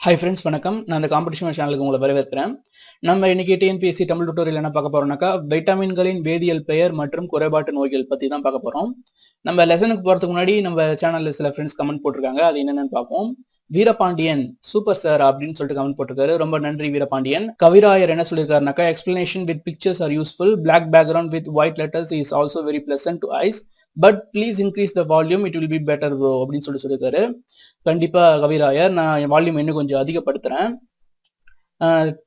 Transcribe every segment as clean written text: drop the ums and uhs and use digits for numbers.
Hi friends, வணக்கம். நான் இந்த காம்படிஷன் சேனலுக்கு உங்களை வரவேற்கிறேன். நம்ம இன்னைக்கு டிஎன்பிஎஸ்சி தமிழ் டுட்டோரியல் என்ன பார்க்க போறோம்னாக்கா, வைட்டமின்களின் வேதியியல் பெயர் மற்றும் குறைபாட்டு நோய்கள் பத்தி தான் பார்க்க போறோம். நம்ம லெசனுக்கு போறதுக்கு முன்னாடி நம்ம சேனல்ல சில ஃப்ரெண்ட்ஸ் கமெண்ட் போட்டிருக்காங்க. அது என்னன்னு பார்ப்போம். வீரபாண்டியன் சூப்பர் சார் அப்படின்னு சொல்லிட்டு கமெண்ட் போட்டிருக்காரு. ரொம்ப நன்றி வீரபாண்டியன். கவிராயர் என்ன சொல்லியிருக்காருனாக்கா, explanation with pictures are useful. Black background with white letters is also very pleasant to eyes. But please increase the volume, it will be better bro அப்படின்னு சொல்லியிருக்காரு. கண்டிப்பா கவிராயர், நான் வால்யூம் இன்னும் கொஞ்சம் அதிகப்படுத்துறேன்.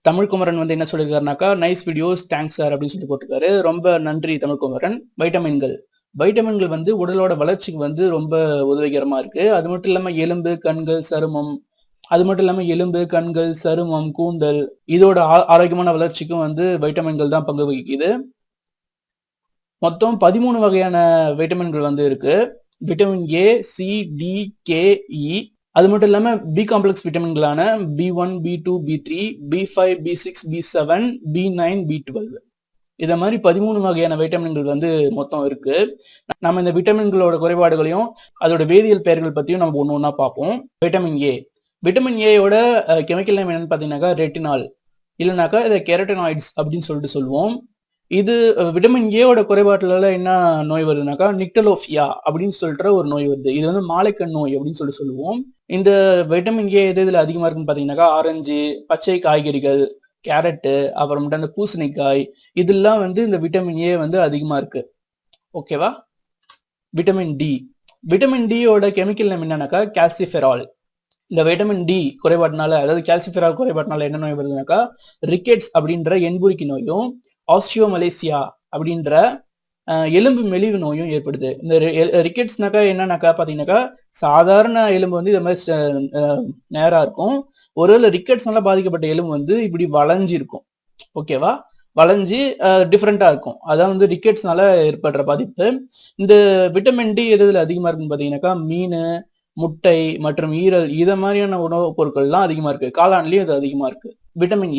தமிழ்குமரன் வந்து என்ன சொல்லியிருக்காருனாக்கா, நைஸ் வீடியோஸ், தேங்க்ஸ் சார் அப்படின்னு சொல்லி போட்டிருக்காரு. ரொம்ப நன்றி தமிழ்குமரன். வைட்டமின்கள் வந்து உடலோட வளர்ச்சிக்கு வந்து ரொம்ப உதவிகரமா இருக்கு. அது மட்டும் இல்லாம எலும்பு, கண்கள், சருமம், கூந்தல் இதோட ஆரோக்கியமான வளர்ச்சிக்கும் வந்து வைட்டமின்கள் தான் பங்கு வகிக்குது. மொத்தம் 13 வகையான வைட்டமின்கள் வந்து இருக்கு. Vitamin A, C, D, K, E. அது மட்டும் இல்லாம B complex விட்டமின்களான B1, B2, B3, B5, B6, B7, B9, B12 இத மாதிரி 13 வகையான வைட்டமின்கள் வந்து மொத்தம் இருக்கு. நம்ம இந்த விட்டமின்களோட குறைபாடுகளையும் அதோட வேதியியல் பெயர்கள் பத்தியும் நம்ம ஒண்ணு ஒண்ணா பார்ப்போம். விட்டமின் ஏயோட கெமிக்கல் நேம் என்னன்னு பாத்தீங்கன்னாக்கா ரெட்டினால், இல்லைனாக்கா இதை கெரட்டினாய்ட்ஸ் அப்படின்னு சொல்லிட்டு சொல்லுவோம். இது விட்டமின் ஏவோட குறைபாட்டுல என்ன நோய் வருதுனாக்கா, நிக்டலோஃபியா அப்படின்னு சொல்லிட்டு ஒரு நோய் வருது. இது வந்து மாலைக்கண் நோய் அப்படின்னு சொல்லி சொல்லுவோம். இந்த வைட்டமின் ஏ இதுல அதிகமா இருக்குன்னு பாத்தீங்கன்னாக்கா, ஆரஞ்சு, பச்சை காய்கறிகள், கேரட்டு, அப்புறம் அந்த பூசணிக்காய் இதெல்லாம் வந்து இந்த விட்டமின் ஏ வந்து அதிகமா இருக்கு. ஓகேவா? விட்டமின் டியோட கெமிக்கல் நேம் என்னன்னாக்கா கால்சிஃபெரால். இந்த வைட்டமின் டி குறைபாட்டினால, அதாவது கால்சிஃபெரால் குறைபாட்டினால என்ன நோய் வருதுனாக்கா, ரிக்கெட்ஸ் அப்படின்ற என்புரிக்கி நோயும், ஆஸ்டியோமலேசியா அப்படின்ற எலும்பு மெலிவு நோயும் ஏற்படுது. இந்த ரிக்கெட்ஸ்னாக்கா என்னன்னாக்கா பாத்தீங்கன்னாக்கா, சாதாரண எலும்பு வந்து இது மாதிரி நேரா இருக்கும். ஒருவேளை ரிக்கெட்ஸ்னால பாதிக்கப்பட்ட எலும்பு வந்து இப்படி வளைஞ்சு இருக்கும். ஓகேவா? வளைஞ்சு டிஃப்ரெண்டா இருக்கும். அதான் வந்து ரிக்கெட்ஸ்னால ஏற்படுற பாதிப்பு. இந்த விட்டமின் டி எதுல அதிகமா இருக்குன்னு பாத்தீங்கன்னாக்கா, மீன், முட்டை மற்றும் ஈரல் இத மாதிரியான உணவுப் பொருட்கள்லாம் அதிகமா இருக்கு. காளான்லயும் இது அதிகமா இருக்கு. விட்டமின்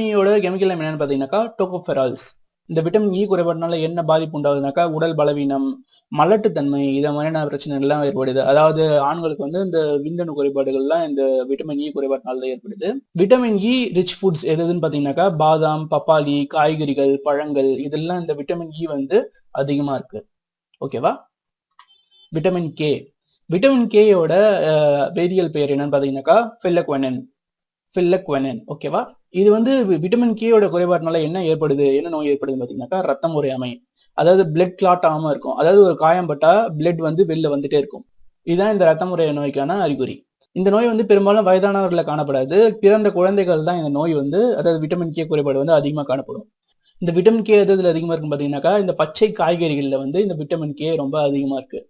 ஈயோட கெமிக்கல் நேம் என்னன்னு பாத்தீங்கன்னாக்கா டோகோஃபெரால்ஸ். இந்த விட்டமின் இ குறைபாடுனால என்ன பாதிப்பு உண்டாகுதுனாக்கா, உடல் பலவீனம், மலட்டுத்தன்மை இத மாதிரியான பிரச்சனைகள் எல்லாம் ஏற்படுது. அதாவது ஆண்களுக்கு வந்து இந்த விந்தணு குறைபாடுகள்லாம் இந்த விட்டமின் இ குறைபாடுனால ஏற்படுது. விட்டமின் இ ரிச் ஃபுட்ஸ் எதுன்னு பாத்தீங்கன்னாக்கா, பாதாம், பப்பாளி, காய்கறிகள், பழங்கள் இதெல்லாம் இந்த விட்டமின் இ வந்து அதிகமா இருக்கு. ஓகேவா? விட்டமின் கேயோட வேதியியல் பெயர் என்னன்னு பாத்தீங்கன்னாக்கா, ஃபில்லக்வெனின். ஓகேவா? இது வந்து விட்டமின் கேயோட குறைபாடுனால என்ன நோய் ஏற்படுதுன்னு பாத்தீங்கன்னாக்கா, ரத்தம் உறையாமை. அதாவது பிளட் கிளாட் ஆகாம இருக்கும். அதாவது ஒரு காயம் பட்டா பிளட் வந்து வெளில வந்துட்டே இருக்கும். இதுதான் இந்த ரத்தம் உறைய நோய்க்கான அறிகுறி. இந்த நோய் வந்து பெரும்பாலும் வயதானவர்களை காணப்படாது. பிறந்த குழந்தைகள் தான் இந்த நோய் வந்து, அதாவது விட்டமின் கே குறைபாடு வந்து அதிகமா காணப்படும். இந்த விட்டமின் கே எதுல அதிகமா இருக்குன்னு பாத்தீங்கன்னாக்கா, இந்த பச்சை காய்கறிகள்ல வந்து இந்த விட்டமின் கே ரொம்ப அதிகமா இருக்கு.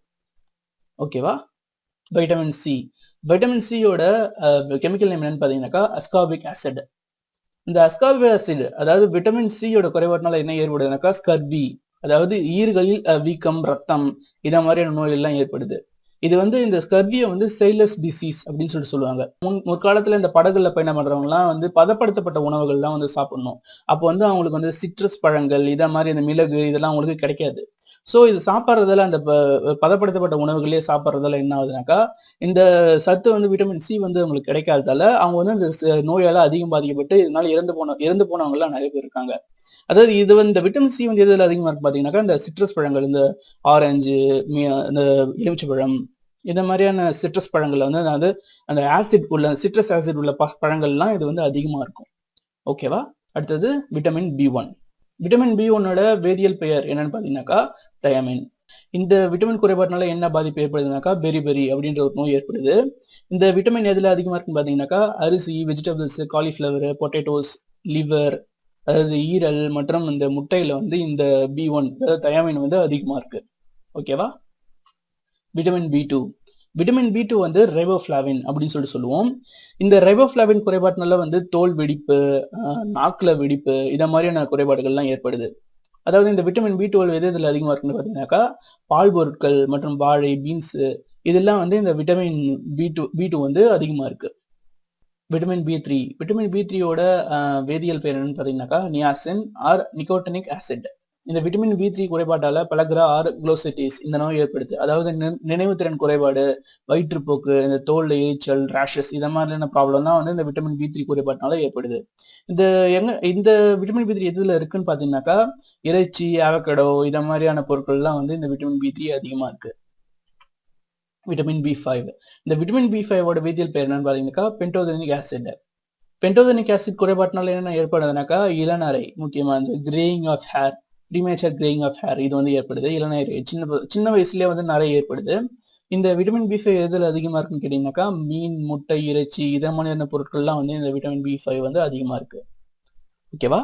ஓகேவா? வைட்டமின் சியோட கெமிக்கல் நேம் என்னன்னு பாத்தீங்கன்னாக்கா, அஸ்கார்பிக் ஆசிட். இந்த அஸ்கார்பிக் ஆசிட், அதாவது விட்டமின் சியோட குறைபாடுனால என்ன ஏற்படுதுனாக்கா, ஸ்கர்வி, அதாவது ஈறுகளில் வீக்கம், ரத்தம் இத மாதிரியான நோய் எல்லாம் ஏற்படுது. இது வந்து இந்த ஸ்கர்வியை வந்து செயிலஸ் டிசீஸ் அப்படின்னு சொல்லுவாங்க. முற்காலத்துல இந்த படகுல பயணம் பண்றவங்க எல்லாம் வந்து பதப்படுத்தப்பட்ட உணவுகள்லாம் வந்து சாப்பிடணும். அப்போ வந்து அவங்களுக்கு வந்து சிட்ரஸ் பழங்கள் இத மாதிரி இந்த மிளகு இதெல்லாம் அவங்களுக்கு கிடைக்காது. சோ இது சாப்பிட்றதுல அந்த பதப்படுத்தப்பட்ட உணவுகளே சாப்பிட்றதுல என்ன ஆகுதுனாக்கா, இந்த சத்து வந்து விட்டமின் சி வந்து அவங்களுக்கு கிடைக்காததால அவங்க வந்து இந்த நோயால அதிகம் பாதிக்கப்பட்டு இதனால இறந்து போனவங்க எல்லாம் நிறைய பேர் இருக்காங்க. அதாவது இது வந்து இந்த விட்டமின் சி வந்து எதுல அதிகமா இருக்கு பாத்தீங்கன்னாக்கா, இந்த சிட்ரஸ் பழங்கள், இந்த ஆரஞ்சு, இந்த எலுமிச்சை பழம் இந்த மாதிரியான சிட்ரஸ் பழங்கள்ல வந்து அதாவது அந்த ஆசிட் உள்ள சிட்ரஸ் ஆசிட் உள்ள பழங்கள்லாம் இது வந்து அதிகமா இருக்கும். ஓகேவா? அடுத்தது விட்டமின் பி ஒன்னோட வேதியியல் பெயர் என்னன்னு பாத்தீங்கன்னாக்கா, தயமின். இந்த விட்டமின் குறைபாடுனால என்ன பாதிப்பு ஏற்படுதுனாக்கா, பெரிபெரி அப்படின்ற ஒரு நோய் ஏற்படுது. இந்த விட்டமின் எதுல அதிகமா இருக்குன்னு பாத்தீங்கன்னாக்கா, அரிசி, வெஜிடபிள்ஸ், காலிஃபிளவர், பொட்டேட்டோஸ், லிவர், அதாவது ஈரல் மற்றும் இந்த முட்டையில வந்து இந்த B1 அதாவது தயாமின் வந்து அதிகமா இருக்கு. ஓகேவா? விட்டமின் பி டூ வந்து ரைபோஃப்ளாவின் அப்படின்னு சொல்லுவோம். இந்த ரைபோஃப்ளாவின் குறைபாட்டினால வந்து தோல் வெடிப்பு, நாக்குல வெடிப்பு இத மாதிரியான குறைபாடுகள்லாம் ஏற்படுது. அதாவது இந்த விட்டமின் B12 இதுல அதிகமா இருக்குன்னு பாத்தீங்கன்னாக்கா, பால் பொருட்கள் மற்றும் வாழை, பீன்ஸ் இதெல்லாம் வந்து இந்த விட்டமின் பி டூ வந்து அதிகமா இருக்கு. விட்டமின் பி த்ரீயோட வேதியியல் பேர் என்னன்னு பாத்தீங்கன்னாக்கா, நியாசின் ஆர் நிக்கோட்டினிக் ஆசிட். இந்த விட்டமின் பி3 குறைபாட்டால பலகரா ஆர்க்லோசிட்டிஸ் இந்த நோய் ஏற்படுது. அதாவது நினைவுத்திறன் குறைபாடு, வயிற்றுப்போக்கு, இந்த தோல் எரிச்சல், ரேஷஸ் இத மாதிரியான ப்ராப்ளம் தான் வந்து இந்த விட்டமின் பி3 குறைபாட்டினால ஏற்படுது. இந்த விட்டமின் பி3 எதுல இருக்குன்னு பாத்தீங்கன்னாக்கா, இறைச்சி, அவகேடோ இத மாதிரியான பொருட்கள்லாம் வந்து இந்த விட்டமின் பி3 அதிகமா இருக்கு. விட்டமின் பி5. இந்த விட்டமின் பி5ஓட வேதியியல் பெயர் என்னன்னு பாத்தீங்கன்னாக்கா பென்டோதெனிக் ஆசிட். பென்டோதெனிக் ஆசிட் குறைபாட்டினால என்ன ஏற்படுதுனாக்கா இளநரை, முக்கியமா இந்த greying of hair, premature greying of hair இது வந்து ஏற்படுது. இளநரை சின்ன வயசுலயே வந்து நிறைய ஏற்படுது. இந்த விட்டமின் பி5 எதுல அதிகமா இருக்குன்னு கேட்டீங்கன்னாக்கா மீன், முட்டை, இறைச்சி இத மாதிரியான பொருட்கள்லாம் வந்து இந்த விட்டமின் பி5 வந்து அதிகமா இருக்கு. ஓகேவா?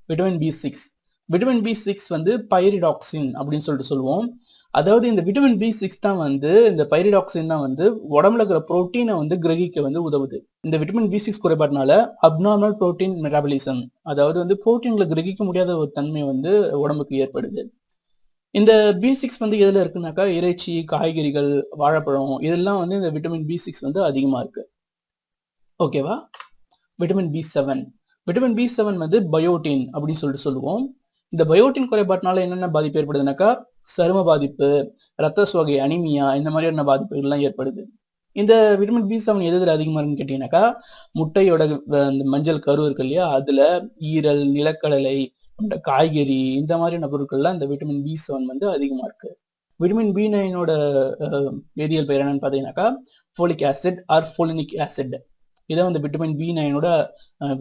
விட்டமின் பி6. விட்டமின் பி6 வந்து பைரிடாக்சின் அப்படின்னு சொல்லிட்டு சொல்லுவோம். அதாவது இந்த விட்டமின் பி6 தான் வந்து இந்த பைரிடாக்சின் தான் வந்து உடம்புல இருக்கிற புரோட்டீனை வந்து கிரகிக்க வந்து உதவுது. இந்த விட்டமின் பி6 குறைபாட்டினால அப்நார்மல் புரோட்டீன் மெட்டாபலிசம், அதாவது வந்து புரோட்டீன்களை கிரகிக்க முடியாத ஒரு தன்மை வந்து உடம்புக்கு ஏற்படுது. இந்த பி6 வந்து எதுல இருக்குனாக்கா இறைச்சி, காய்கறிகள், வாழைப்பழம் இதெல்லாம் வந்து இந்த விட்டமின் பி6 வந்து அதிகமா இருக்கு. ஓகேவா? விட்டமின் பி7. விட்டமின் பி7 வந்து பயோட்டின் அப்படின்னு சொல்லிட்டு சொல்லுவோம். இந்த பயோட்டின் குறைபாட்டினால என்னென்ன பாதிப்பு ஏற்படுதுனாக்கா சரும பாதிப்பு, ரத்த சோகை, அனிமியா இந்த மாதிரியான பாதிப்புகள்லாம் ஏற்படுது. இந்த விட்டமின் பி7 எதுல அதிகமா இருக்குன்னு கேட்டீங்கன்னாக்கா முட்டையோட இந்த மஞ்சள் கரு இருக்கு இல்லையா அதுல, ஈரல், நிலக்கடலை, காய்கறி இந்த மாதிரியான பொருட்கள்லாம் இந்த விட்டமின் பி7 வந்து அதிகமா இருக்கு. விட்டமின் பி9ஓட வேதியியல் பெயர் என்னன்னு பாத்தீங்கன்னாக்கா ஃபோலிக் ஆசிட் ஆர் ஃபோலினிக் ஆசிட். இதான் வந்து விட்டமின் பி9ஓட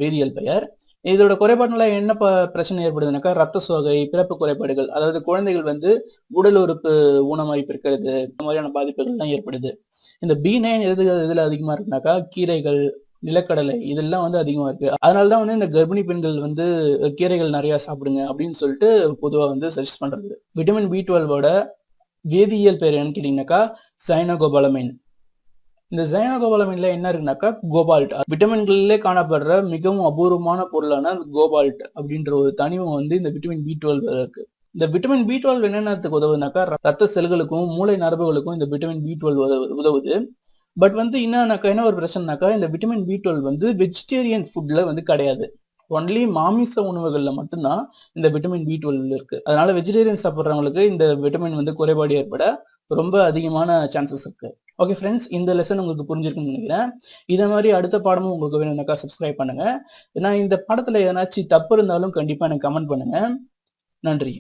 வேதியியல் பெயர். இதோட குறைபாடுனால என்ன பிரச்சனை ஏற்படுதுனாக்கா ரத்த சோகை, பிறப்பு குறைபாடுகள், அதாவது குழந்தைகள் வந்து உடல் உறுப்பு ஊனமாய் பிறக்கிறது இந்த மாதிரியான பாதிப்புகள்லாம் ஏற்படுது. இந்த பி9 எதுல அதிகமா இருக்குனாக்கா கீரைகள், நிலக்கடலை இதெல்லாம் வந்து அதிகமா இருக்கு. அதனாலதான் வந்து இந்த கர்ப்பிணி பெண்கள் வந்து கீரைகள் நிறைய சாப்பிடுங்க அப்படின்னு சொல்லிட்டு பொதுவா வந்து சஜஸ்ட் பண்றது. விட்டமின் பி12ஓட வேதியியல் பெயர் என்னன்னு கேட்டீங்கன்னாக்கா சைனோகோபாலமைன். இந்த சைனோகோபாலமைன்ல என்ன இருக்குனாக்கா கோபால்ட், விட்டமின்களிலே காணப்படுற மிகவும் அபூர்வமான பொருளான கோபால்ட் அப்படின்ற ஒரு தனிமம் வந்து இந்த விட்டமின் பி12 இருக்கு. இந்த விட்டமின் பி12 என்னென்னத்துக்கு உதவுனாக்கா ரத்த செல்களுக்கும் மூளை நரம்புகளுக்கும் இந்த விட்டமின் பி12 உதவுது. பட் வந்து என்ன ஒரு பிரச்சனைனாக்கா இந்த விட்டமின் பி12 வந்து வெஜிடேரியன் ஃபுட்ல வந்து கிடையாது. ஒன்லி மாமிச உணவுகள்ல மட்டும்தான் இந்த விட்டமின் பி12 இருக்கு. அதனால வெஜிடேரியன் சாப்பிட்றவங்களுக்கு இந்த விட்டமின் வந்து குறைபாடு ஏற்பட ரொம்ப அதிகமான சான்சஸ் இருக்கு. ஓகே ஃப்ரெண்ட்ஸ், இந்த லெசன் உங்களுக்கு புரிஞ்சிருக்குன்னு நினைக்கிறேன். இதை மாதிரி அடுத்த பாடமும் உங்களுக்கு வேணும்னாக்கா சப்ஸ்கிரைப் பண்ணுங்க. நான் இந்த பாடத்துல ஏதாச்சும் தப்பு இருந்தாலும் கண்டிப்பா எனக்கு கமெண்ட் பண்ணுங்க. நன்றி.